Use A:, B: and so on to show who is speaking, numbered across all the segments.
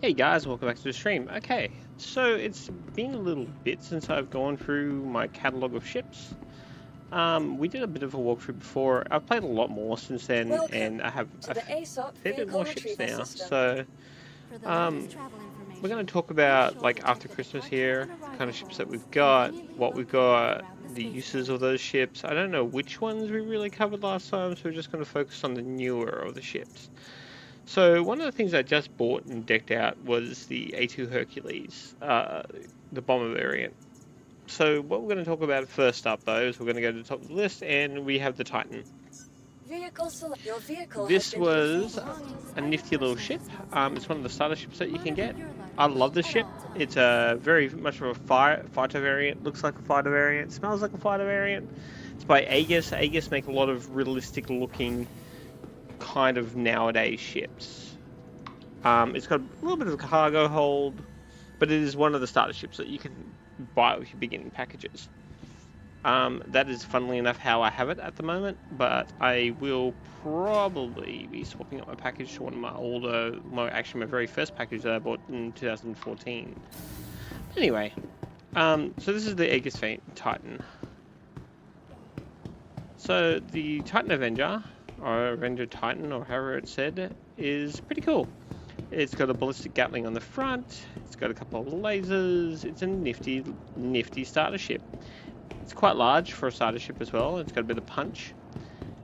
A: Hey guys, welcome back to the stream. Okay, so it's been a little bit since I've gone through my catalogue of ships. We did a bit of a walkthrough before. I've played a lot more since then,
B: Welcome
A: and I have
B: to
A: a
B: the ASOP
A: fair bit
B: vehicle
A: more ships
B: retrieval
A: now.
B: system.
A: So,
C: For the latest
A: um,
C: travel
A: we're going
C: information,
A: to talk
C: be
A: about,
C: sure
A: like,
C: to check
A: after
C: the
A: Christmas
C: departure
A: here,
C: and
A: the kind
C: arrival
A: of ships that
C: forms,
A: we've got,
C: conveniently
A: what we've
C: located
A: got,
C: throughout the
A: the uses
C: spaceport.
A: of those ships. I don't know which ones we really covered last time, so we're just going to focus on the newer of the ships. So one of the things I just bought and decked out was the A2 Hercules, the bomber variant. So what we're going to talk about first up, though, is we're going to go to the top of the list, and we have the Titan.
B: Your vehicle has
A: This
B: been
C: Personal
A: was
C: belongings
A: a
C: are your
A: nifty little
C: personal
A: ship. It's one of the
C: responsibility.
A: starter ships that you can
C: Monitor
A: get.
C: your
A: I
C: luggage
A: love this
C: at
A: ship.
C: all
A: It's
C: times.
A: a very much of a fighter variant. Looks like a fighter variant. Smells like a fighter variant. It's by Aegis. Aegis make a lot of realistic looking kind of nowadays ships. It's got a little bit of a cargo hold, but it is one of the starter ships that you can buy with your beginning packages. That is funnily enough how I have it at the moment, but I will probably be swapping up my package to one of my older, actually my very first package that I bought in 2014. Anyway, so this is the Aegis Titan. So the Titan Avenger, or Avenger Titan, or however it's said, is pretty cool. It's got a ballistic Gatling on the front. It's got a couple of lasers. It's a nifty starter ship. It's quite large for a starter ship as well. It's got a bit of punch.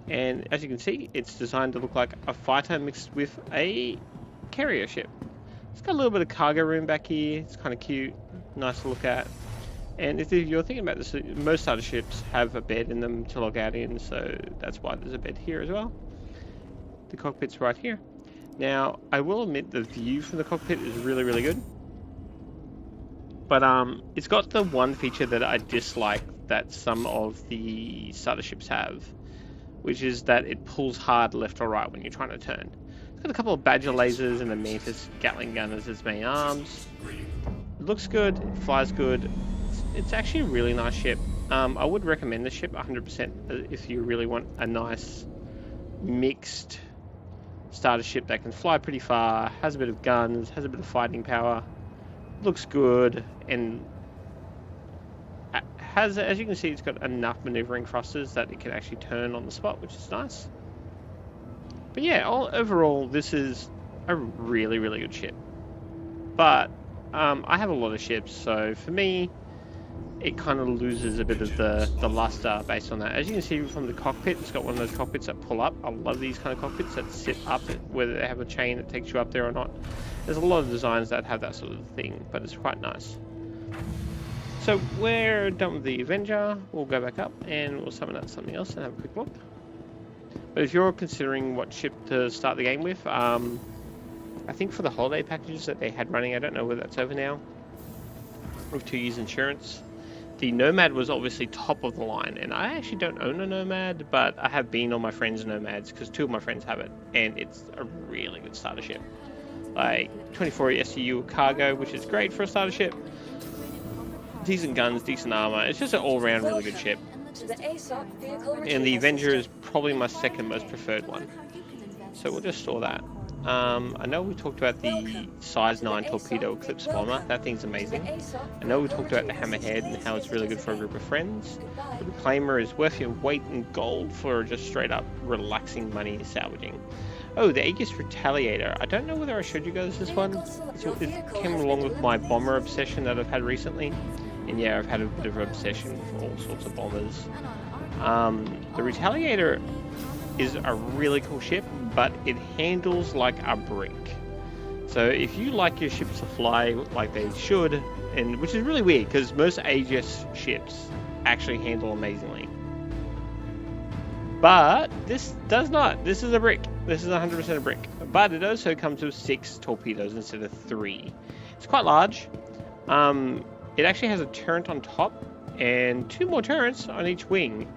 A: And as you can see, it's designed to look like a fighter mixed with a carrier ship. It's got a little bit of cargo room back here. It's kind of cute, nice to look at. And if you're thinking about this, most starter ships have a bed in them to log out in, so that's why there's a bed here as well. The cockpit's right here. Now, I will admit the view from the cockpit is really, really good. But it's got the one feature that I dislike that some of the starter ships have, which is that it pulls hard left or right when you're trying to turn. It's got a couple of Badger lasers and a Mantis Gatling gun as its main arms. It looks good, it flies good. It's actually a really nice ship. I would recommend this ship 100% if you really want a nice mixed starter ship that can fly pretty far, has a bit of guns, has a bit of fighting power, looks good, and has, as you can see, it's got enough maneuvering thrusters that it can actually turn on the spot, which is nice. But yeah, overall, this is a really, really good ship. But I have a lot of ships, so for me, it kind of loses a bit of the luster based on that. As you can see from the cockpit, it's got one of those cockpits that pull up. I love these kind of cockpits that sit up, whether they have a chain that takes you up there or not. There's a lot of designs that have that sort of thing, but it's quite nice. So we're done with the Avenger. We'll go back up and we'll summon up something else and have a quick look. But if you're considering what ship to start the game with, I think for the holiday packages that they had running, I don't know whether that's over now, with 2 years insurance, the Nomad was obviously top of the line, and I actually don't own a Nomad, but I have been on my friends' Nomads because 2 of my friends have it, and it's a really good starter ship. Like 24 SCU cargo, which is great for a starter ship. Decent guns, decent armor. It's just an all-round really good ship. And the Avenger is probably my second most preferred one. So we'll just store that. I know we talked about the size 9 torpedo Eclipse bomber. That thing's amazing. I know we talked about the Hammerhead and how it's really good for a group of friends. The Reclaimer is worth your weight in gold for just straight up relaxing money salvaging. Oh, the Aegis Retaliator. I don't know whether I showed you guys this one. It came along with my bomber obsession that I've had recently. And yeah, I've had a bit of an obsession with all sorts of bombers. The Retaliator is a really cool ship, but it handles like a brick. So if you like your ships to fly like they should, and which is really weird because most Aegis ships actually handle amazingly. But this does not. This is a brick. This is 100% a brick. But it also comes with 6 torpedoes instead of 3. It's quite large. It actually has a turret on top and 2 more turrets on each wing.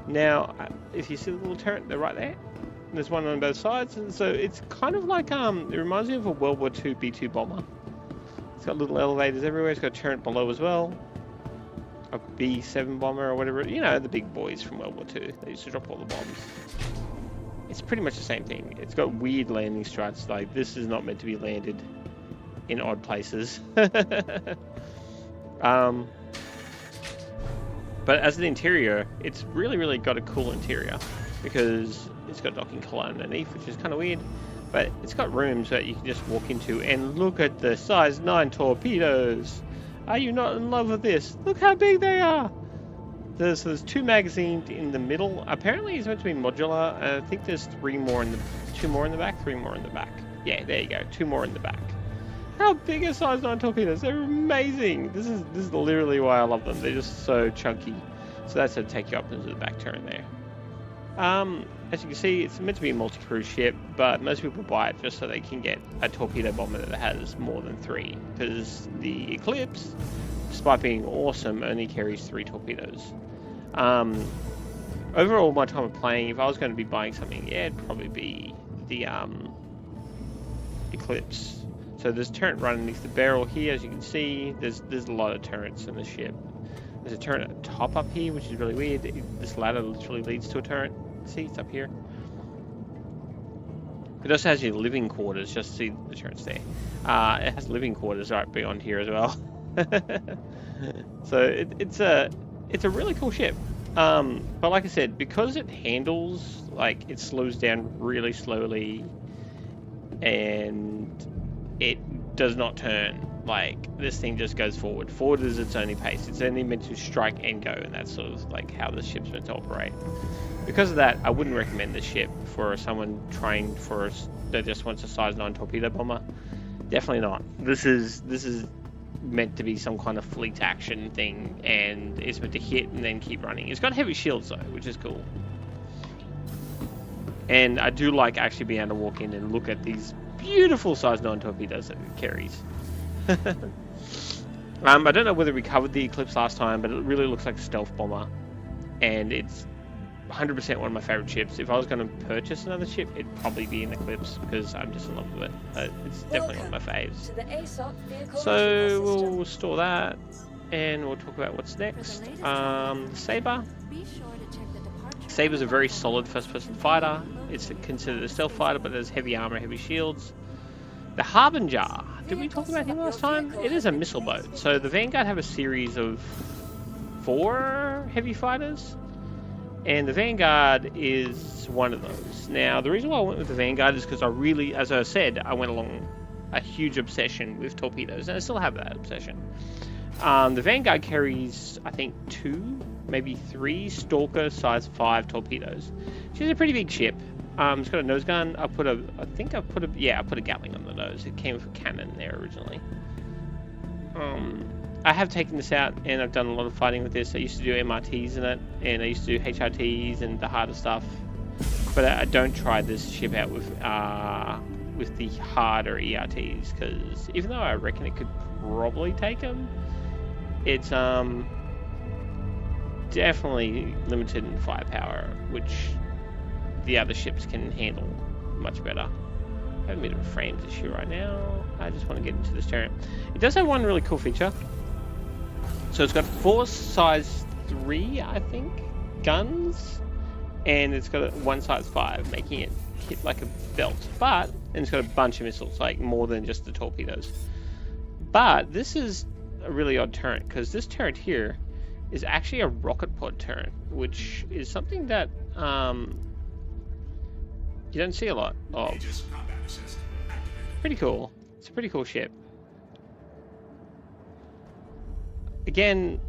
A: Now, if you see the little turret, they're right there. There's one on both sides, and so it's kind of like, it reminds me of a World War II B-2 bomber. It's got little elevators everywhere. It's got a turret below as well. A B-7 bomber or whatever. You know, the big boys from World War II. They used to drop all the bombs. It's pretty much the same thing. It's got weird landing struts. Like, this is not meant to be landed in odd places. But as an interior, it's really got a cool interior because it's got docking collar underneath, which is kind of weird. But it's got rooms that you can just walk into and look at the size 9 torpedoes. Are you not in love with this? Look how big they are! There's 2 magazines in the middle. Apparently it's meant to be modular. I think there's 2 more in the back, 3 more in the back. Yeah, there you go, 2 more in the back. How big are size 9 torpedoes? They're amazing. This is literally why I love them. They're just so chunky. So that's how to take you up into the back turn there. As you can see, it's meant to be a multi-crew ship, but most people buy it just so they can get a torpedo bomber that has more than 3, because the Eclipse, despite being awesome, only carries 3 torpedoes. Overall, my time of playing, if I was going to be buying something, yeah, it'd probably be the Eclipse. So there's a turret right underneath the barrel here, as you can see. There's a lot of turrets in the ship. There's a turret at the top up here, which is really weird. This ladder literally leads to a turret. See, it's up here. It also has your living quarters, just to see the turrets there. It has living quarters right beyond here as well. So it's a really cool ship. But like I said, because it handles, like, it slows down really slowly, and it does not turn. Like, this thing just goes forward. Forward is its only pace. It's only meant to strike and go, and that's sort of like how the ship's meant to operate. Because of that, I wouldn't recommend this ship for someone trying for that just wants a size 9 torpedo bomber. Definitely not. This is meant to be some kind of fleet action thing, and it's meant to hit and then keep running. It's got heavy shields though, which is cool. And I do like actually being able to walk in and look at these beautiful size 9 torpedoes that it carries. I don't know whether we covered the Eclipse last time, but it really looks like a stealth bomber, and it's 100% one of my favorite ships. If I was going to purchase another ship, it'd probably be an Eclipse, because I'm just in love with it. It's definitely one of my faves. So we'll store that, and we'll talk about what's next. The Sabre. Sabre's a very solid first-person fighter. It's considered a stealth fighter, but there's heavy armor, heavy shields. The Harbinger. Did we talk about him last time? It is a missile boat. So the Vanguard have a series of 4 heavy fighters, and the Vanguard is one of those. Now, the reason why I went with the Vanguard is because I really, as I said, I went along a huge obsession with torpedoes, and I still have that obsession. The Vanguard carries, I think, 2, maybe 3 Stalker size 5 torpedoes. She's a pretty big ship. It's got a nose gun. I put a Gatling on the nose. It came with a cannon there originally. I have taken this out, and I've done a lot of fighting with this. I used to do MRTs in it, and I used to do HRTs and the harder stuff. But I don't try this ship out with the harder ERTs, because even though I reckon it could probably take them, it's definitely limited in firepower, which the other ships can handle much better. I have a bit of a frames issue right now. I just want to get into this turret. It does have one really cool feature. So it's got 4 size 3, I think, guns, and it's got 1 size 5, making it hit like a belt. And it's got a bunch of missiles, like more than just the torpedoes. But this is a really odd turret, because this turret here is actually a rocket pod turret, which is something that you don't see a lot of. Pretty cool. It's a pretty cool ship. Again,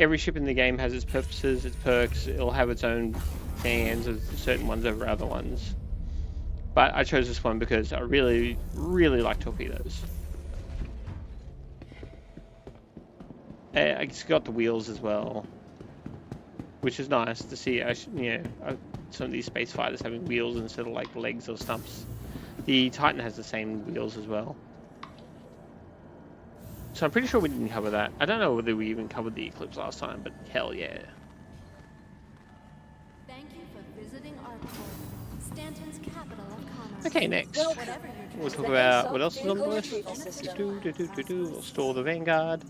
A: every ship in the game has its purposes, its perks. It'll have its own fans of certain ones over other ones. But I chose this one because I really like torpedoes. It's got the wheels as well, which is nice to see. Some of these space fighters having wheels instead of like legs or stumps. The Titan has the same wheels as well. So I'm pretty sure we didn't cover that. I don't know whether we even covered the Eclipse last time, but hell yeah.
B: Thank you for visiting Arcport, Stanton's capital of commerce.
A: Okay, next. We'll talk about what else is on the list. We'll store the Vanguard.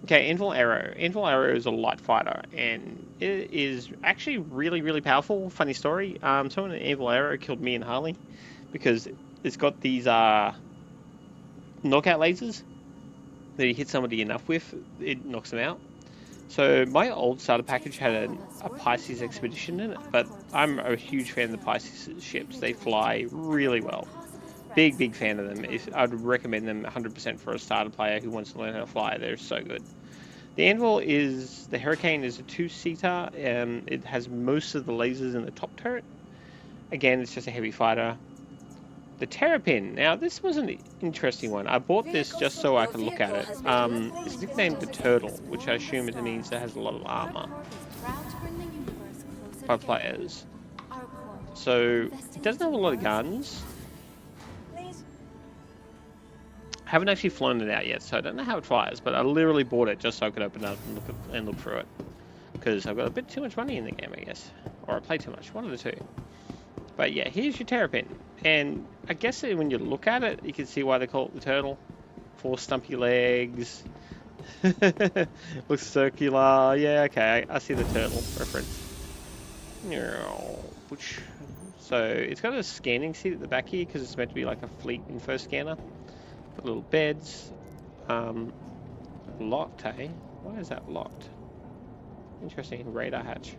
A: Okay, Anvil Arrow. Anvil Arrow is a light fighter, and it is actually really powerful. Funny story. Someone in Anvil Arrow killed me and Harley because it's got these knockout lasers that you hit somebody enough with, it knocks them out. So my old starter package had a Pisces expedition in it, but I'm a huge fan of the Pisces ships. They fly really well. Big fan of them. I'd recommend them 100% for a starter player who wants to learn how to fly. They're so good. The Anvil the Hurricane is a 2-seater. It has most of the lasers in the top turret. Again, it's just a heavy fighter. The Terrapin. Now, this was an interesting one. I bought this just so I could look at it. It's nicknamed the Turtle, which I assume it means it has a lot of armor by players. So, it doesn't have a lot of guns. I haven't actually flown it out yet, so I don't know how it fires, but I literally bought it just so I could open it up and look through it. Because I've got a bit too much money in the game, I guess. Or I play too much, one of the two. But yeah, here's your Terrapin. And I guess when you look at it, you can see why they call it the Turtle. 4 stumpy legs. Looks circular. Yeah, okay, I see the turtle reference. So it's got a scanning seat at the back here because it's meant to be like a fleet info scanner. Got little beds. Locked, eh? Why is that locked? Interesting, radar hatch.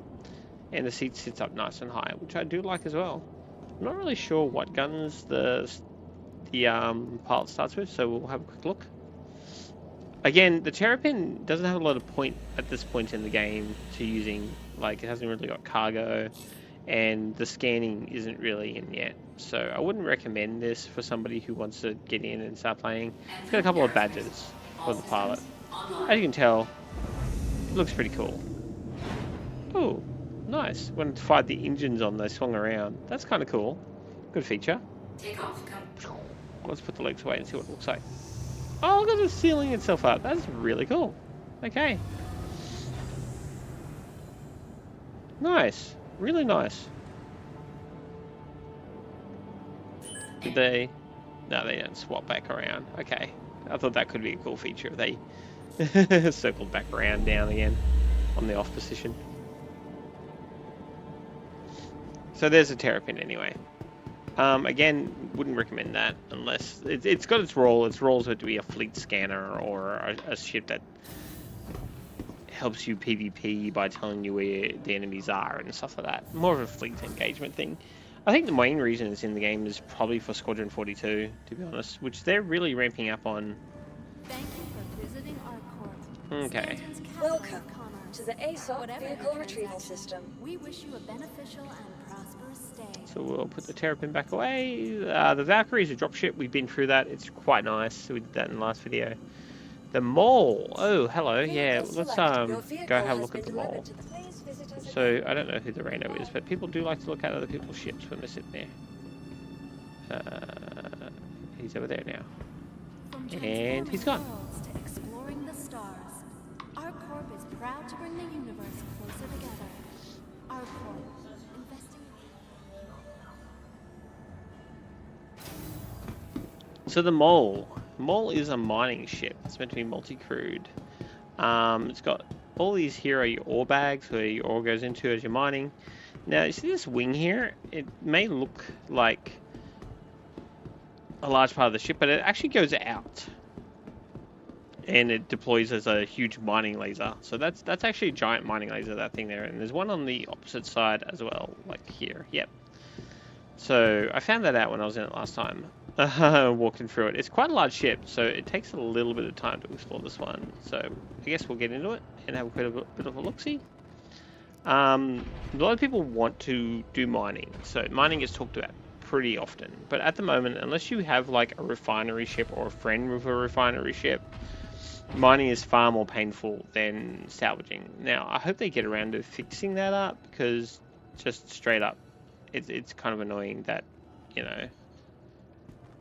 A: And the seat sits up nice and high, which I do like as well. I'm not really sure what guns the pilot starts with, so we'll have a quick look. Again, the Terrapin doesn't have a lot of point at this point in the game to using, like it hasn't really got cargo, and the scanning isn't really in yet. So I wouldn't recommend this for somebody who wants to get in and start playing. It's got a couple of badges for the pilot. As you can tell, it looks pretty cool. Oh, nice. When it fired the engines on, they swung around. That's kind of cool. Good feature. Let's put the legs away and see what it looks like. Oh, look at it sealing itself up. That's really cool. Okay. Nice. Really nice. Did they... No, they don't swap back around. Okay. I thought that could be a cool feature if they circled back around down again on the off position. So there's a Terrapin anyway. Again, wouldn't recommend that unless it's got its role. Its role is to be a fleet scanner or a ship that helps you PvP by telling you where the enemies are and stuff like that. More of a fleet engagement thing. I think the main reason it's in the game is probably for Squadron 42, to be honest, which they're really ramping up on.
B: Thank you for visiting our court.
A: Okay.
C: Welcome to the ASOP vehicle retrieval system.
B: We wish you a beneficial and prosperous stay.
A: So we'll put the Terrapin back away. The Valkyrie is a dropship. We've been through that. It's quite nice. We did that in the last video. The mole. Oh, hello. Yeah, let's go have a look at the mole. So I don't know who the Rhino is, but people do like to look at other people's ships when they're sitting there. He's over there now. And he's gone.
B: To exploring the stars, our corp is proud to bring the universe closer together. Our corp, investing.
A: So the Mole. Mole is a mining ship. It's meant to be multi-crewed. It's got all these here are your ore bags where your ore goes into as you're mining. Now, you see this wing here? It may look like a large part of the ship, but it actually goes out. And it deploys as a huge mining laser. So that's actually a giant mining laser, that thing there. And there's one on the opposite side as well, like here. Yep. So I found that out when I was in it last time. Walking through it. It's quite a large ship, so it takes a little bit of time to explore this one. So I guess we'll get into it and have a bit of a look-see. A lot of people want to do mining. So mining is talked about pretty often. But at the moment, unless you have like a refinery ship or a friend with a refinery ship, mining is far more painful than salvaging. Now, I hope they get around to fixing that up, because just straight up, it's kind of annoying that, you know,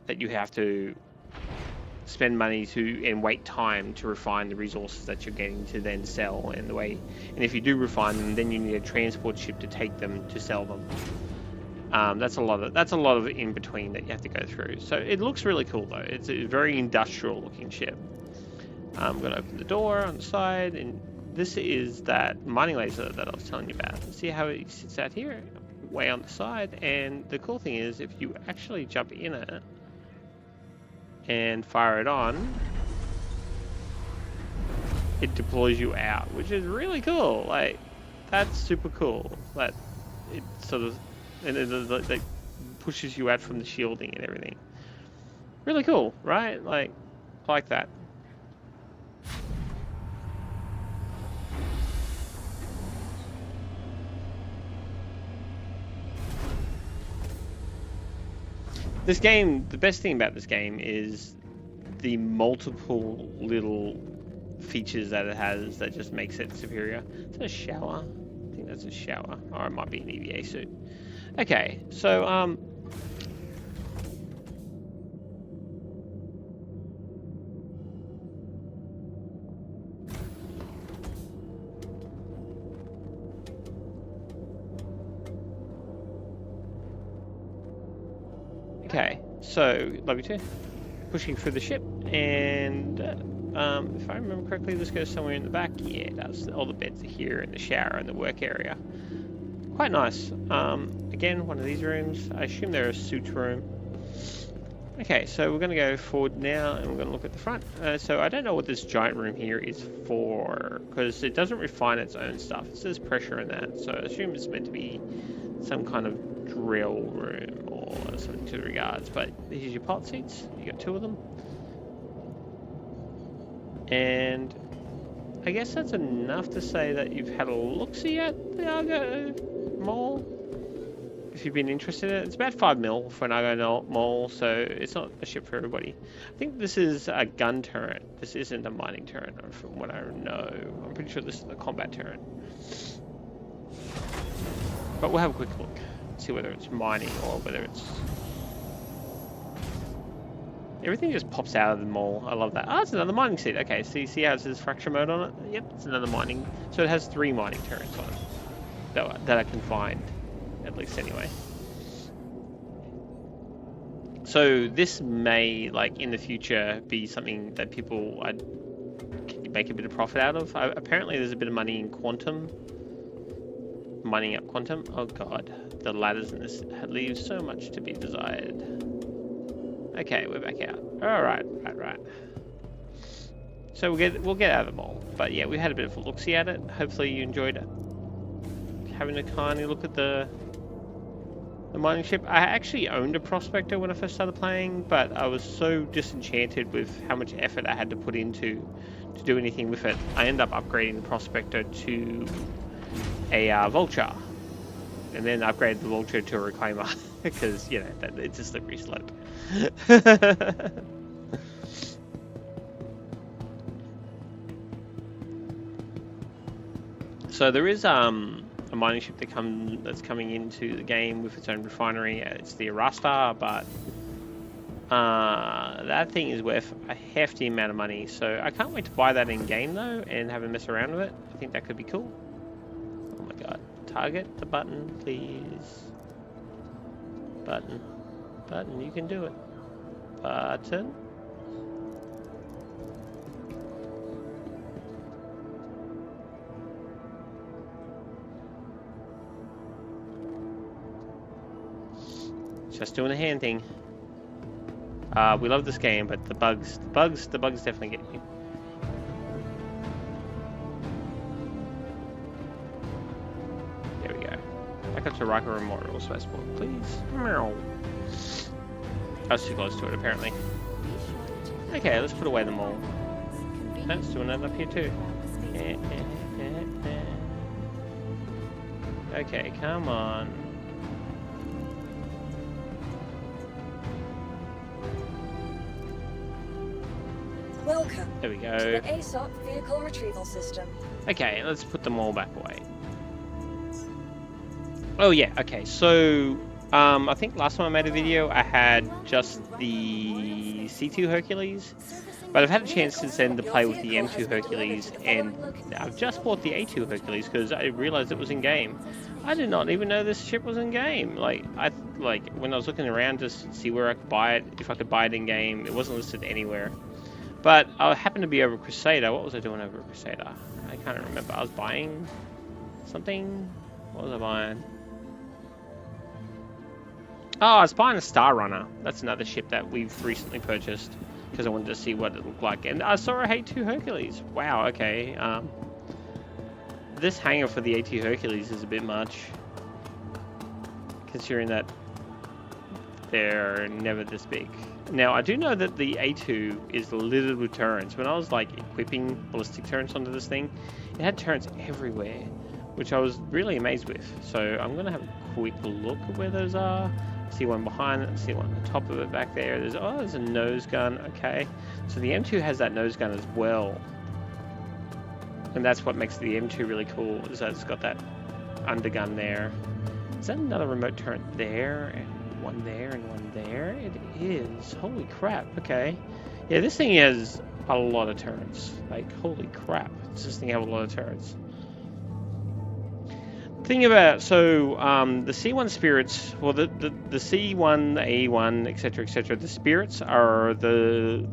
A: that you have to spend money and wait time to refine the resources that you're getting to then sell, and if you do refine them, then you need a transport ship to take them to sell them. That's a lot of in between that you have to go through. So it looks really cool though. It's a very industrial looking ship. I'm gonna open the door on the side, and this is that mining laser that I was telling you about. See how it sits out here, way on the side, and the cool thing is if you actually jump in it, and fire it on, it deploys you out, which is really cool. Like, that's super cool. That it sort of, and it like pushes you out from the shielding and everything. Really cool, right? Like that. This game, the best thing about this game is the multiple little features that it has that just makes it superior. Is that a shower? I think that's a shower. Or it might be an EVA suit. Okay, so, okay, so, lobby 2, pushing through the ship, and if I remember correctly, this goes somewhere in the back. Yeah, it does. All the beds are here, and the shower, and the work area. Quite nice. Again, one of these rooms. I assume they're a suit room. Okay, so we're going to go forward now, and we're going to look at the front. So I don't know what this giant room here is for, because it doesn't refine its own stuff. It says pressure in that, so I assume it's meant to be some kind of drill room or something to the regards. But here's your pot seats. You got 2 of them. And I guess that's enough to say that you've had a look-see at the Argo Mall. If you've been interested in it, it's about 5 mil for an Argo Mall, so it's not a ship for everybody. I think this is a gun turret. This isn't a mining turret, from what I know. I'm pretty sure this is a combat turret. But we'll have a quick look, see whether it's mining or whether it's... Everything just pops out of the mall. I love that. Ah, it's another mining seat. Okay, so you see how it says fracture mode on it? Yep, it's another mining. So it has 3 mining turrets on it that I can find, at least anyway. So this may, like, in the future, be something that people can make a bit of profit out of. Apparently, there's a bit of money in Quantum. Mining up Quantum. Oh god, the ladders in this leave so much to be desired. Okay, we're back out. Alright, right. So we'll get out of the mall. But yeah, we had a bit of a look-see at it. Hopefully you enjoyed it. Having a tiny look at the mining ship. I actually owned a Prospector when I first started playing, but I was so disenchanted with how much effort I had to put into to do anything with it. I ended up upgrading the Prospector to a Vulture. And then upgraded the Vulture to a Reclaimer. Because, you know, it's a slippery slope. So there is a mining ship that's coming into the game with its own refinery. It's the Arastar, but that thing is worth a hefty amount of money. So I can't wait to buy that in game though and have a mess around with it. I think that could be cool. Oh my god! Target the button, please. Button, you can do it. Button. Just doing a hand thing. We love this game, but the bugs definitely get me. There we go. Back up to Riker Memorial Spaceport, please. Meow. I was too close to it, apparently. Okay, let's put away the mall. Let's do another up here too. Okay, come on.
C: Welcome.
A: There we go.
C: To the ASOP vehicle retrieval system.
A: Okay, let's put them all back away. Oh yeah, okay, so I think last time I made a video I had just the C2 Hercules, but I've had a chance since then to play with the M2 Hercules, and I've just bought the A2 Hercules because I realized it was in game. I did not even know this ship was in game. Like when I was looking around to see where I could buy it, if I could buy it in game, it wasn't listed anywhere. But I happened to be over Crusader. What was I doing over Crusader? I can't remember. I was buying something. What was I buying? Oh, I was buying a Star Runner. That's another ship that we've recently purchased. because I wanted to see what it looked like. And I saw a A2 Hercules. Wow, okay. This hangar for the A2 Hercules is a bit much, considering that they're never this big. Now, I do know that the A2 is littered with turrets. When I was like equipping ballistic turrets onto this thing, it had turrets everywhere, which I was really amazed with. So I'm gonna have a quick look at where those are. See one behind it, see one on the top of it back there. There's a nose gun, okay. So the M2 has that nose gun as well. And that's what makes the M2 really cool, is that it's got that undergun there. Is that another remote turret there? And one there and one there? It is. Holy crap, okay. Yeah, this thing has a lot of turrets. Like, holy crap. Does this thing have a lot of turrets? Thing about, so the C1 spirits, well, the C1, the A1, etc., the spirits are the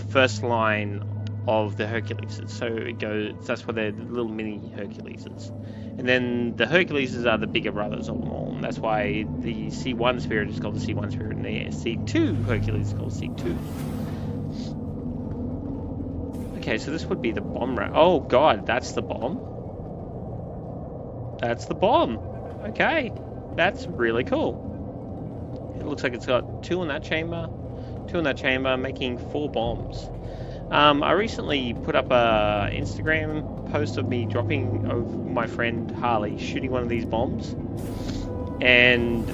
A: first line of the Herculeses. So it goes, that's why they're the little mini Herculeses, and then the Herculeses are the bigger brothers of them all. And that's why the C1 spirit is called the C1 spirit, and the C2 Hercules is called C2. Okay, so this would be the bomb rack. Oh god, that's the bomb. That's the bomb. Okay, that's really cool. It looks like it's got two in that chamber, making 4 bombs. I recently put up a Instagram post of me dropping of my friend Harley shooting one of these bombs, and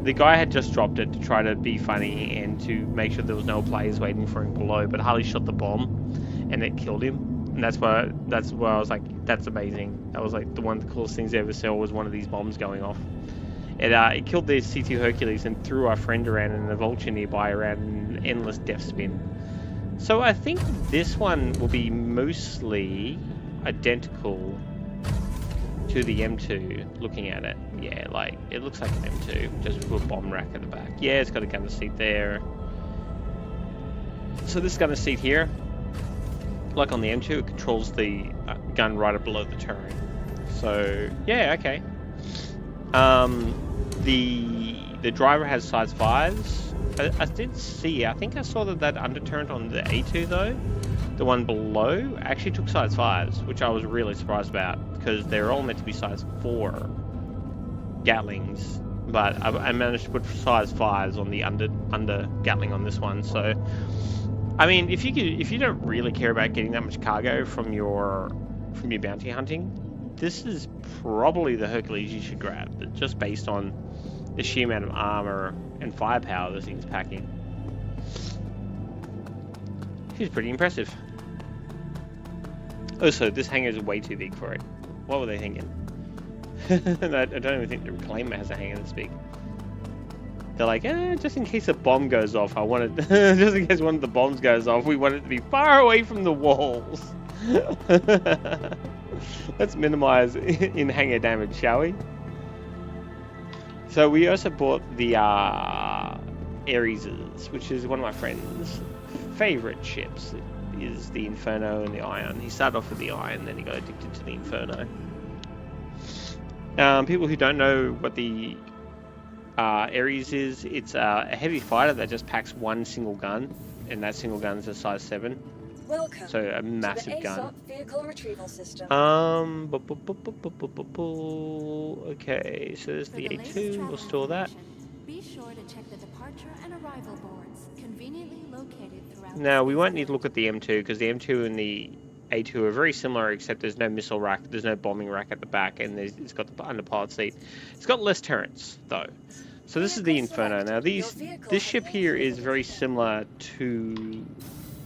A: the guy had just dropped it to try to be funny and to make sure there was no players waiting for him below, but Harley shot the bomb and it killed him. And that's where I was like, that's amazing. That was like one of the coolest things I ever saw, was one of these bombs going off. It killed the C2 Hercules and threw our friend around and the vulture nearby around an endless death spin. So I think this one will be mostly identical to the M2, looking at it. Yeah, like, it looks like an M2, just with a bomb rack at the back. Yeah, it's got a gunner seat there. So this gunner seat here, like on the M2, it controls the gun right below the turret. So yeah, okay. The driver has size 5s. I did see, I think I saw that underturret on the A2 though, the one below, actually took size 5s, which I was really surprised about, because they're all meant to be size 4 Gatlings, but I managed to put size 5s on the under Gatling on this one. So I mean, if you don't really care about getting that much cargo from your bounty hunting, this is probably the Hercules you should grab, just based on the sheer amount of armor and firepower this thing's packing. She's pretty impressive. Also, this hangar is way too big for it. What were they thinking? I don't even think the Reclaimer has a hangar this big. They're like, just in case a bomb goes off, I wanted, just in case one of the bombs goes off, we want it to be far away from the walls. Let's minimize in hangar damage, shall we? So we also bought the Areses, which is one of my friend's favorite ships. It is the Inferno and the Ion. He started off with the Ion, then he got addicted to the Inferno. People who don't know what the Ares is, it's a heavy fighter that just packs one single gun, and that single gun is a size 7.
C: Welcome
A: so a massive
C: to the
A: gun.
C: ASOP vehicle retrieval system.
A: Okay, so there's the A2, we'll store that.
B: Be sure to check the departure and arrival boards, conveniently located throughout.
A: Now, we won't need to look at the M2, because the M2 and the A2 are very similar, except there's no missile rack, there's no bombing rack at the back, and it's got the underpilot seat. It's got less turrets, though. So this is the Inferno. Now, this ship here is very similar to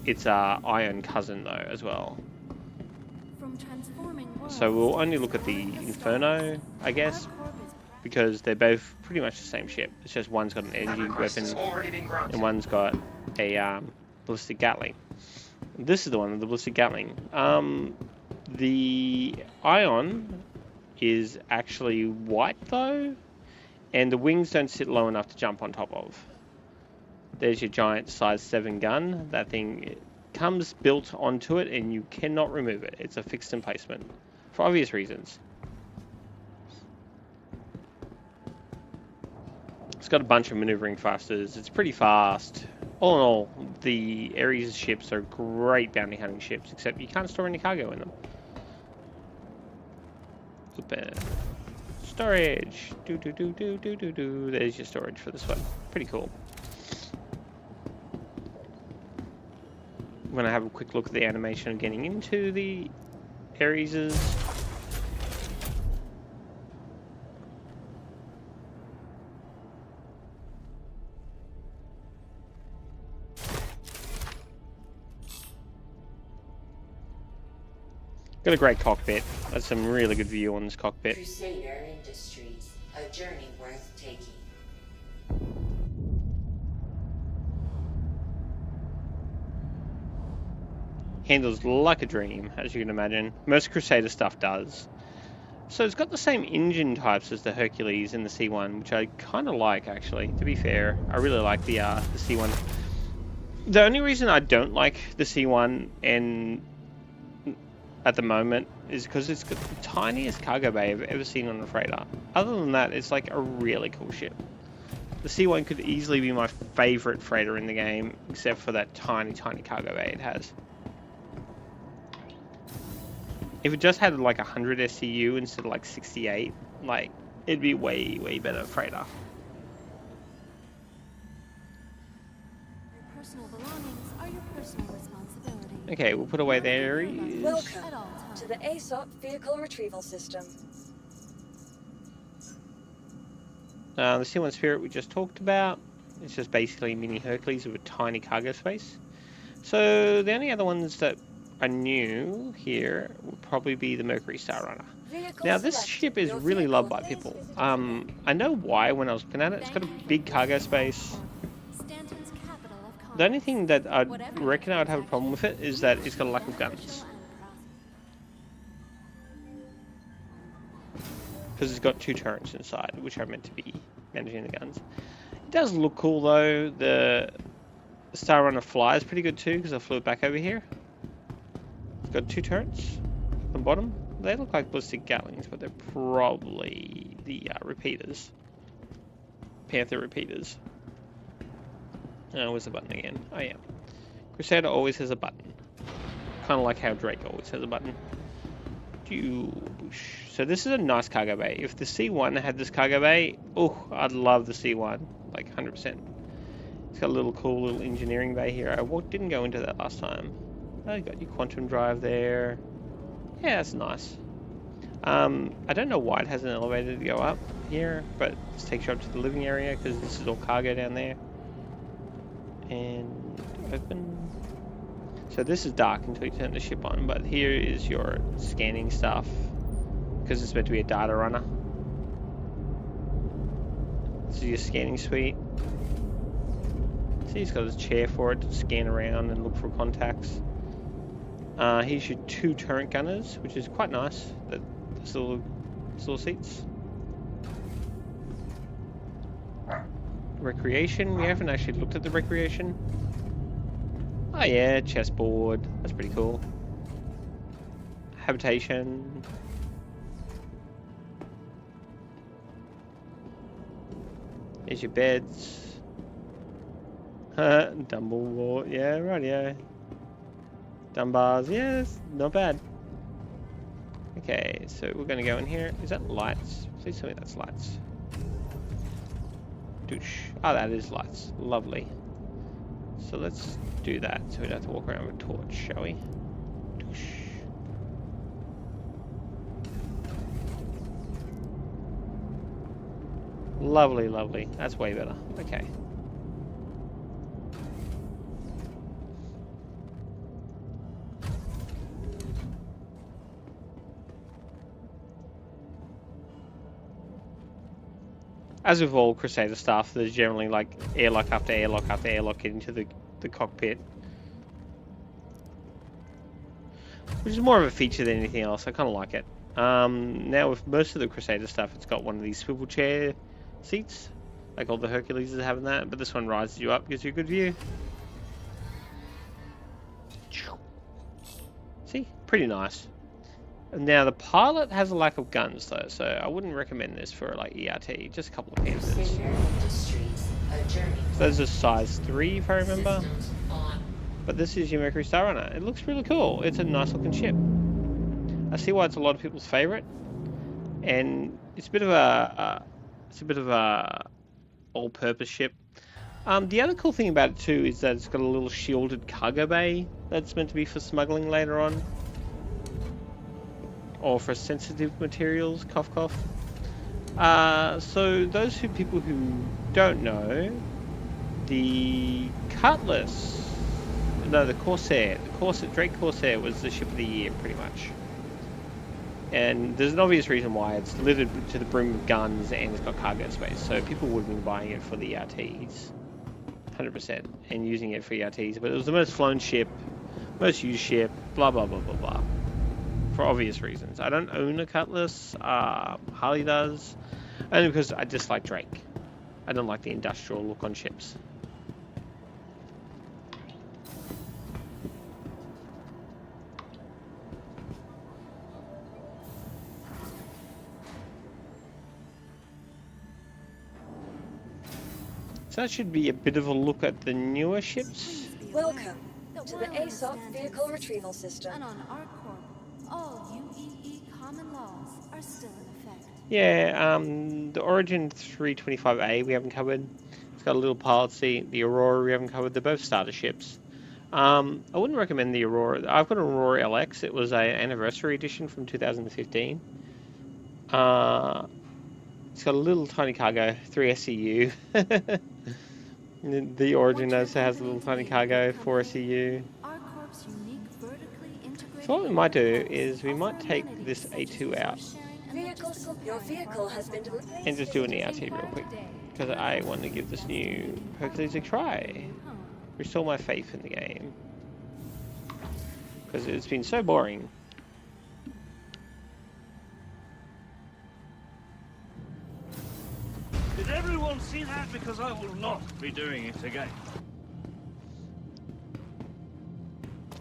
A: its Ion cousin, though, as well.
B: From transforming worlds,
A: So we'll only look at the Inferno, I guess, because they're both pretty much the same ship. It's just one's got an energy weapon, and one's got a ballistic Gatling. This is the one, the ballistic Gatling. The Ion is actually white, though, and the wings don't sit low enough to jump on top of. There's your giant size 7 gun. That thing comes built onto it, and you cannot remove it. It's a fixed emplacement, for obvious reasons. It's got a bunch of maneuvering thrusters. It's pretty fast. All in all, the Ares ships are great bounty hunting ships, except you can't store any cargo in them. Open. Storage. There's your storage for this one. Pretty cool. I'm going to have a quick look at the animation of getting into the Areses. Got a great cockpit. That's some really good view on this cockpit.
D: Crusader Industries, a journey worth taking.
A: Handles like a dream, as you can imagine. Most Crusader stuff does. So it's got the same engine types as the Hercules and the C1, which I kind of like, actually, to be fair. I really like the C1. The only reason I don't like the C1 and at the moment is because it's got the tiniest cargo bay I've ever seen on a freighter. Other than that, it's like a really cool ship. The C1 could easily be my favorite freighter in the game, except for that tiny cargo bay it has. If it just had like 100 SCU instead of like 68, like, it'd be way better freighter.
B: Your personal belongings are your personal responsibility.
A: Okay, we'll put away the Ares.
C: Welcome
B: At all times.
C: to the ASOP vehicle retrieval system.
A: The C1 Spirit we just talked about. It's just basically mini Hercules with a tiny cargo space. So the only other ones that are new here would probably be the Mercury Star Runner.
C: Vehicle
A: Now this
C: selected.
A: ship is
C: Your
A: really
C: vehicle
A: loved by
C: is
A: people.
C: visible.
A: I know why when I was looking at it. It's got a big cargo space.
B: Stanton's capital of commerce.
A: The only thing that I
B: Whatever
A: reckon I would have a problem with it is that it's got a lack of guns. Because it's got 2 turrets inside, which are meant to be managing the guns. It does look cool though. The Star Runner flies pretty good too, because I flew it back over here. It's got 2 turrets on the bottom. They look like ballistic Gatlings, but they're probably the repeaters. Panther repeaters. Where's the button again? Oh yeah. Crusader always has a button. Kind of like how Drake always has a button. So this is a nice cargo bay. If the C1 had this cargo bay, oh, I'd love the C1, like 100%. It's got a little cool little engineering bay here. I didn't go into that last time. Oh, you got your quantum drive there. Yeah, that's nice. I don't know why it has an elevator to go up here, but this takes you up to the living area because this is all cargo down there. And open. So this is dark until you turn the ship on, but here is your scanning stuff because it's meant to be a data runner. This is your scanning suite. See, he's got his chair for it to scan around and look for contacts. Here's your 2 turret gunners, which is quite nice. Those little seats. Recreation. We haven't actually looked at the recreation. Oh yeah, chessboard. That's pretty cool. Habitation. Here's your beds. Dumbledore. Yeah, right, yeah. Dumb bars. Yeah, that's not bad. Okay, so we're going to go in here. Is that lights? Please tell me that's lights. Douche. Oh, that is lights. Lovely. So let's do that so we don't have to walk around with a torch, shall we? Douche. Lovely, lovely. That's way better. Okay. As with all Crusader stuff, there's generally like airlock after airlock after airlock into the cockpit. Which is more of a feature than anything else. I kind of like it. Now with most of the Crusader stuff, it's got one of these swivel chair seats. Like all the Hercules is having that, but this one rises you up, gives you a good view. See? Pretty nice. Now the pilot has a lack of guns though, so I wouldn't recommend this for like ERT, just a couple of Panthers.
D: Crusader Industries, a Journey
A: So those are size 3, if I remember.
D: systems on.
A: But this is your Mercury Star Runner. It looks really cool. It's a nice looking ship. I see why it's a lot of people's favorite, and it's a bit of a all-purpose ship. The other cool thing about it too is that it's got a little shielded cargo bay that's meant to be for smuggling later on, or for sensitive materials. Cough cough. So those people who don't know, the Cutlass, no, the Corsair, Drake Corsair was the ship of the year pretty much. And there's an obvious reason why. It's littered to the brim with guns and it's got cargo space. So people would have been buying it for the ERTs, 100%, and using it for ERTs. But it was the most flown ship, most used ship, blah, blah, blah, blah, blah. For obvious reasons. I don't own a Cutlass. Harley does. Only because I dislike Drake. I don't like the industrial look on ships. So that should be a bit of a look at the newer ships.
C: Welcome to the ASOP Vehicle Retrieval System.
B: And on ArcCorp, all UEE common laws are still in effect.
A: Yeah, the Origin 325A we haven't covered. It's got a little pilot seat. The Aurora we haven't covered. They're both starter ships. I wouldn't recommend the Aurora. I've got an Aurora LX. It was an anniversary edition from 2015. It's got a little tiny cargo, 3 SCU. The Origin also has a little tiny cargo, 4 SCU.
B: ArcCorp's unique vertically integrated.
A: So what we might do is we might take this A2 out
C: Your vehicle has been delivered.
A: and just do an ERT real quick, because I want to give this new Hercules a try. Restore my faith in the game, because it's been so boring.
E: Did everyone see that? Because I will not be doing it again.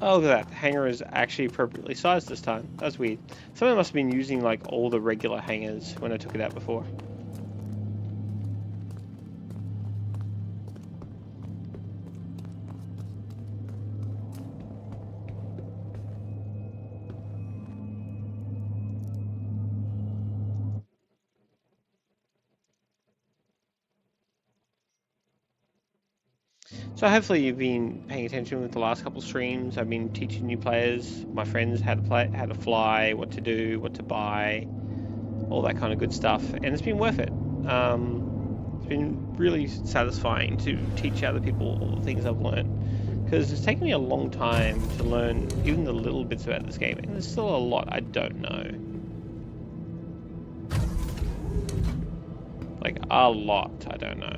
A: Oh, look at that. The hangar is actually appropriately sized this time. That's weird. Someone must have been using like all the regular hangars when I took it out before. So hopefully you've been paying attention with the last couple streams. I've been teaching new players, my friends, how to play, how to fly, what to do, what to buy, all that kind of good stuff, and it's been worth it. It's been really satisfying to teach other people all the things I've learned, because it's taken me a long time to learn even the little bits about this game, and there's still a lot I don't know. Like, a lot I don't know.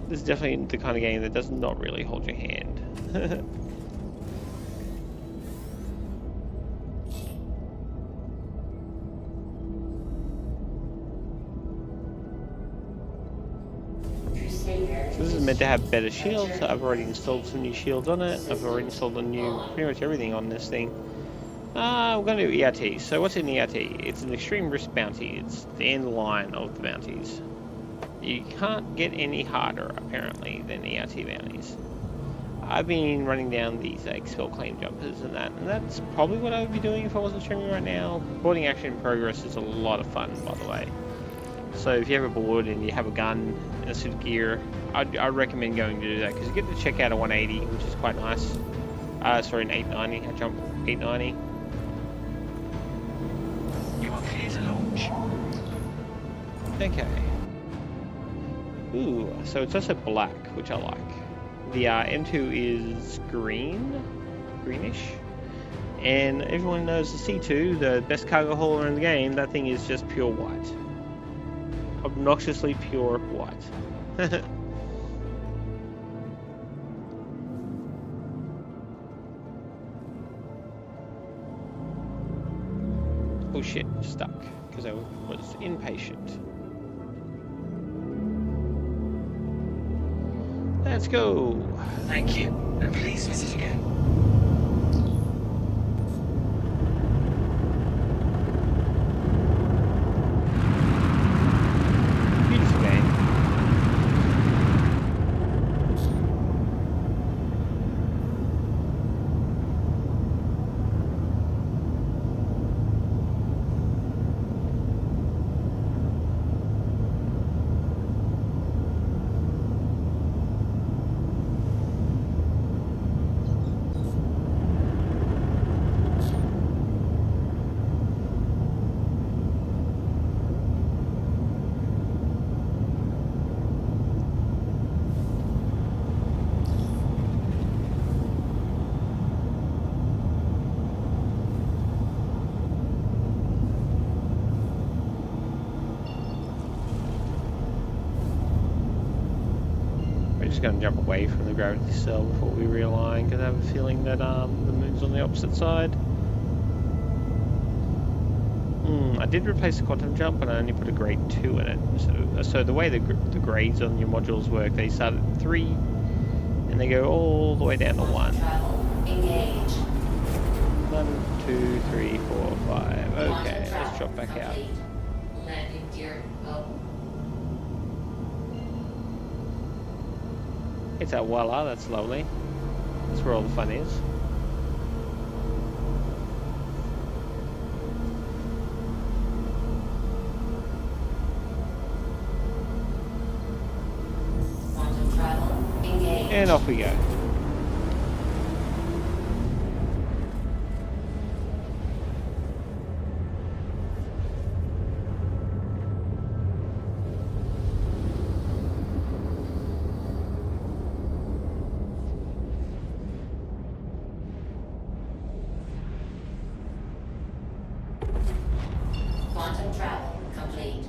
A: This is definitely the kind of game that does not really hold your hand. So this is meant to have better shields. I've already installed some new shields on it. I've already installed pretty much everything on this thing. We're going to do ERT. So what's an ERT? It's an extreme risk bounty. It's the end line of the bounties. You can't get any harder, apparently, than ERT bounties. I've been running down these expel claim jumpers and that's probably what I would be doing if I wasn't streaming right now. Boarding action in progress is a lot of fun, by the way. So if you have a board and you have a gun and a suit of gear, I'd recommend going to do that, because you get to check out a 180, which is quite nice. Sorry, an 890. I jumped 890.
E: You are clear to launch.
A: Okay. Ooh, so it's also black, which I like. The M2 is greenish. And everyone knows the C2, the best cargo hauler in the game, that thing is just pure white. Obnoxiously pure white. Oh shit, stuck, because I was impatient. Let's go.
E: Thank you, and please visit again.
A: Beautiful game. going to jump away from the gravity cell before we realign, because I have a feeling that the moon's on the opposite side. I did replace the quantum jump, but I only put a grade 2 in it. So the way the grades on your modules work, they start at 3, and they go all the way down to 1.
D: Travel. Engage.
A: 1, 2, 3, 4, 5. Okay, let's drop back out.
D: Complete. Landing gear up.
A: It's at voila, that's lovely. That's where all the fun is.
D: Quantum travel. Engage.
A: And off we go.
D: Quantum travel complete.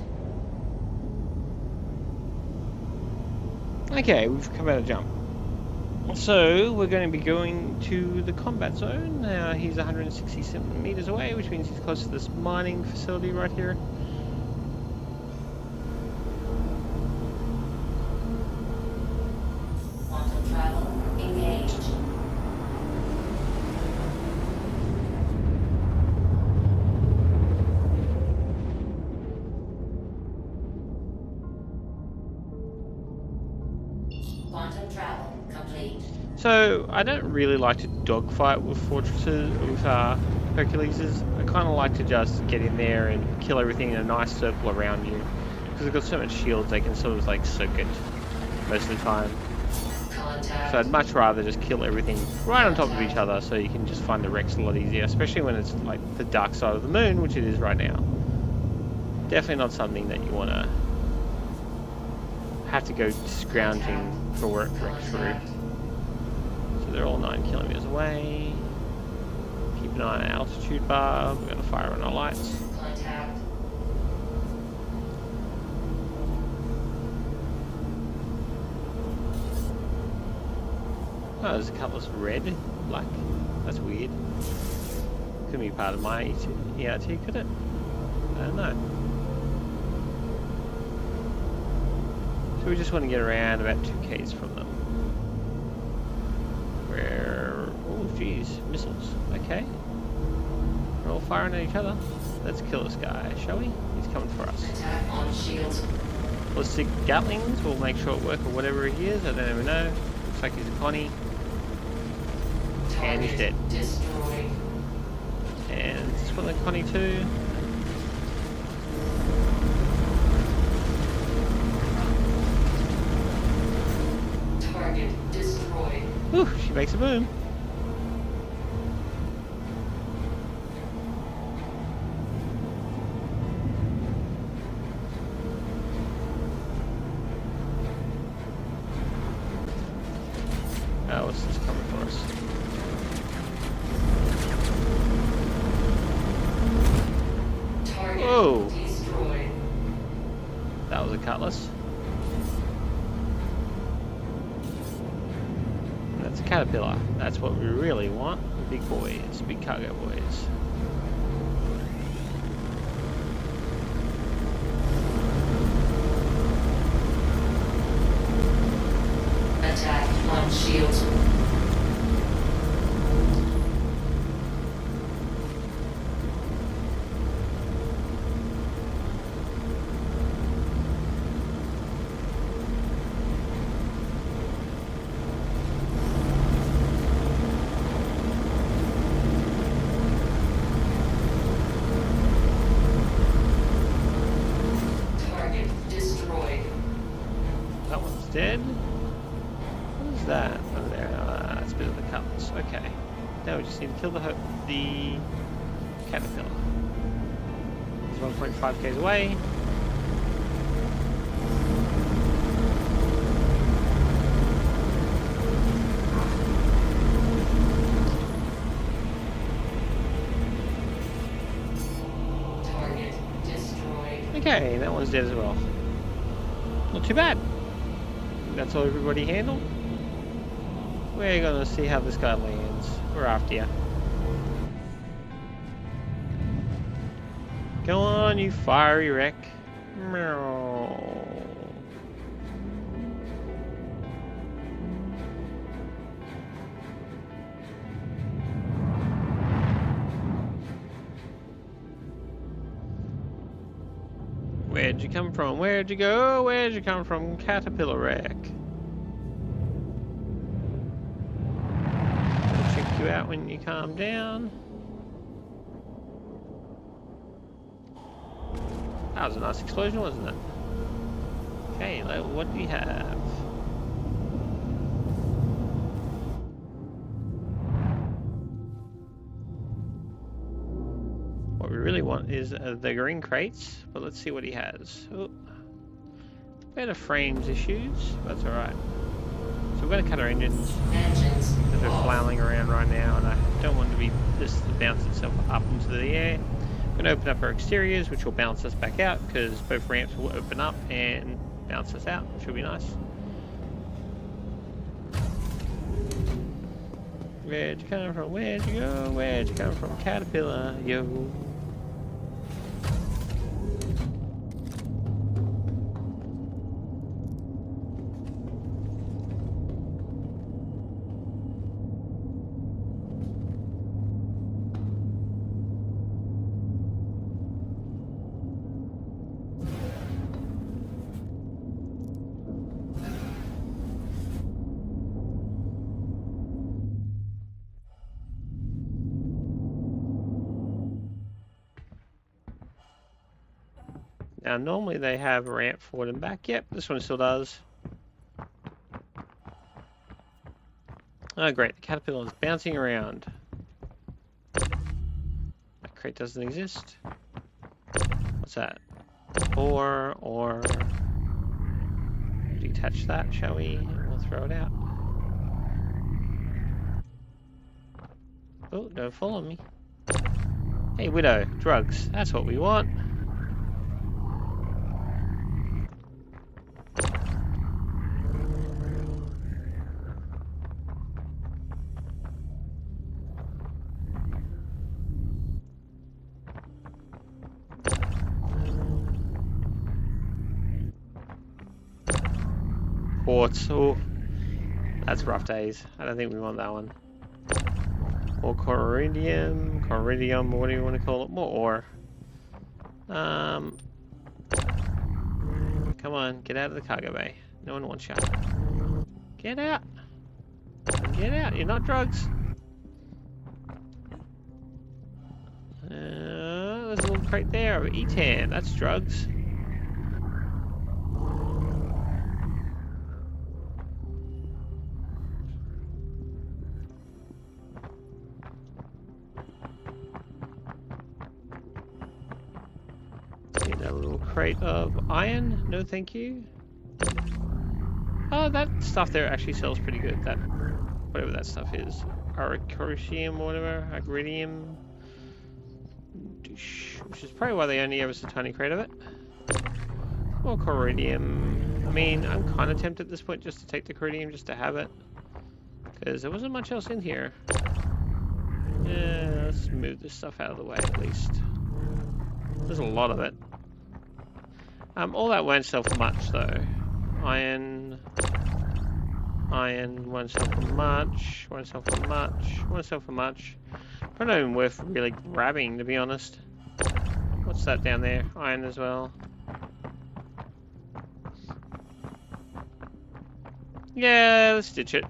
A: Okay, we've come out of jump. So we're going to be going to the combat zone. Now he's 167 meters away, which means he's close to this mining facility right here.
D: Quantum travel engaged. Quantum travel complete.
A: So I don't really like to dogfight with fortresses, with Herculeses. I kind of like to just get in there and kill everything in a nice circle around you, because they've got so much shields they can sort of like soak it most of the time.
D: Contact.
A: So I'd much rather just kill everything right on top of each other, so you can just find the wrecks a lot easier, especially when it's like the dark side of the moon, which it is right now. Definitely not something that you want to have to go scrounging for work wrecks through. So they're all 9 kilometers away. Keep an eye on our altitude bar. We're going to fire on our lights.
D: Contact.
A: Oh, there's a couple of red, black. That's weird. Couldn't be part of my ERT, could it? I don't know. So we just want to get around about 2Ks from them. Where... oh, geez, missiles. Okay. We're all firing at each other. Let's kill this guy, shall we? He's coming for us.
D: Attack on shields.
A: Ballistic Gatlings, we'll make sure it works, or whatever he is, I don't even know. Looks like he's a Connie. And he's dead.
D: Destroyed.
A: And this one, the Connie too.
D: Target destroyed.
A: Whew, she makes a boom. Oh, what's this coming for us?
D: Target
A: Whoa.
D: destroyed.
A: That was a Cutlass. That's a Caterpillar. That's what we really want. Big boys, big cargo boys.
D: Attack on shields. Target destroyed.
A: That one's dead. What is that over there? That's a bit of the Cutlass. Okay. Now we just need to kill the Caterpillar. He's 1.5Ks away.
D: Target destroyed.
A: Okay, that one's dead as well. Not too bad. that's all everybody handled. We're gonna see how this guy lands. We're after you. Go on, you fiery wreck. Meow. Where'd you come from? Where'd you go? Where'd you come from, Caterpillar wreck? I'll check you out when you calm down. That was a nice explosion, wasn't it? Okay, what do we have? What we really want is the green crates, but let's see what he has. Oh, better frames issues, but that's alright. So we're going to cut our engines because they're flailing around right now, and I don't want this to bounce itself up into the air. We're going to open up our exteriors, which will bounce us back out because both ramps will open up and bounce us out, which will be nice. Where'd you come from? Where'd you go? Where'd you come from, Caterpillar? Yo. Now, normally they have a ramp forward and back. Yep, this one still does. Oh, great. The Caterpillar is bouncing around. That crate doesn't exist. What's that? Or... detach that, shall we? And we'll throw it out. Oh, don't follow me. Hey, Widow. Drugs. That's what we want. Quartz. Oh, that's rough days. I don't think we want that one. More corridium, what do you want to call it? More ore. Come on, get out of the cargo bay. No one wants you. Get out. Get out. You're not drugs. There's a little crate there of E10. That's drugs. A little crate of iron. No, thank you. Oh, that stuff there actually sells pretty good. That, whatever that stuff is, Aracrocium, whatever, Agridium, which is probably why they only gave us a tiny crate of it. More corridium. I mean, I'm kind of tempted at this point just to take the corridium just to have it, because there wasn't much else in here. Yeah, let's move this stuff out of the way at least. There's a lot of it. All that won't sell for much though. Iron won't sell for much. Won't sell for much. Won't sell for much. Probably not even worth really grabbing, to be honest. What's that down there? Iron as well. Yeah, let's ditch it.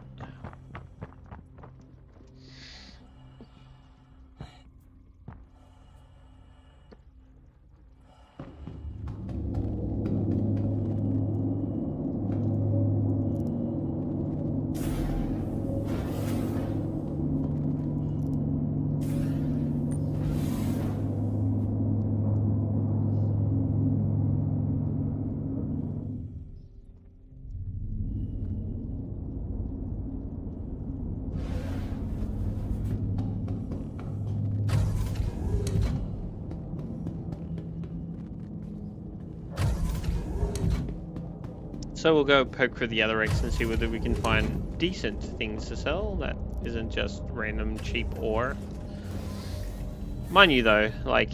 A: So we'll go poke through the other wrecks and see whether we can find decent things to sell that isn't just random cheap ore. Mind you though, like,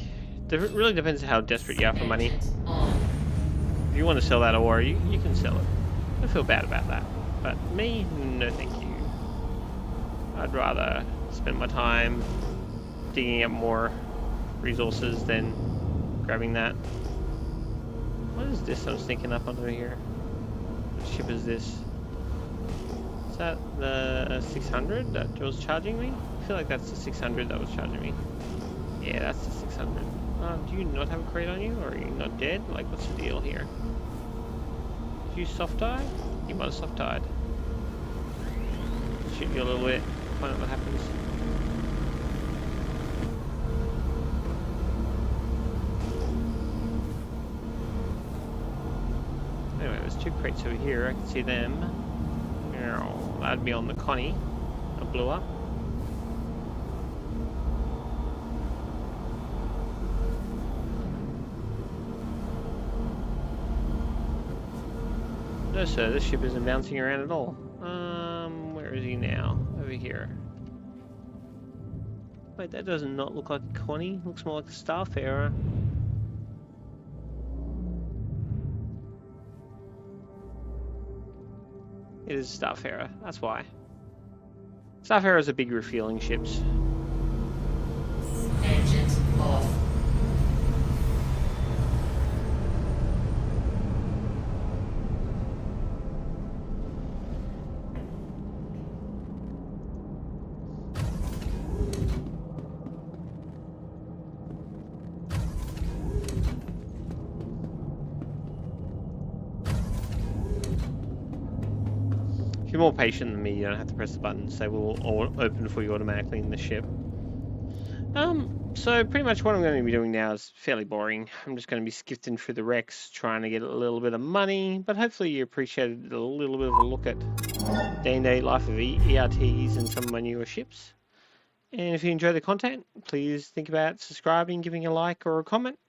A: it really depends how desperate you are for money. If you want to sell that ore, you can sell it. I don't feel bad about that. But me, no thank you. I'd rather spend my time digging up more resources than grabbing that. What is this I'm sneaking up onto here? What ship is this? Is that the 600 that was charging me? I feel like that's the 600 that was charging me. Yeah, that's the 600. Do you not have a crate on you? Or are you not dead? Like, what's the deal here? Did you soft die? You might have soft died. Shoot you a little bit. Find out what happens. Anyway, there's 2 crates over here. I can see them. That'd be on the Connie. That blew up. No sir, this ship isn't bouncing around at all. Where is he now? Over here. Wait, that does not look like a Connie. Looks more like a Starfarer. It is Starfarer, that's why. Starfarers are big refueling ships.
D: Engines off.
A: If you're more patient than me, you don't have to press the buttons. They will all open for you automatically in the ship. So pretty much what I'm going to be doing now is fairly boring. I'm just going to be skifting through the wrecks, trying to get a little bit of money, but hopefully you appreciated a little bit of a look at day-to-day life of ERTs and some of my newer ships. And if you enjoy the content, please think about subscribing, giving a like or a comment.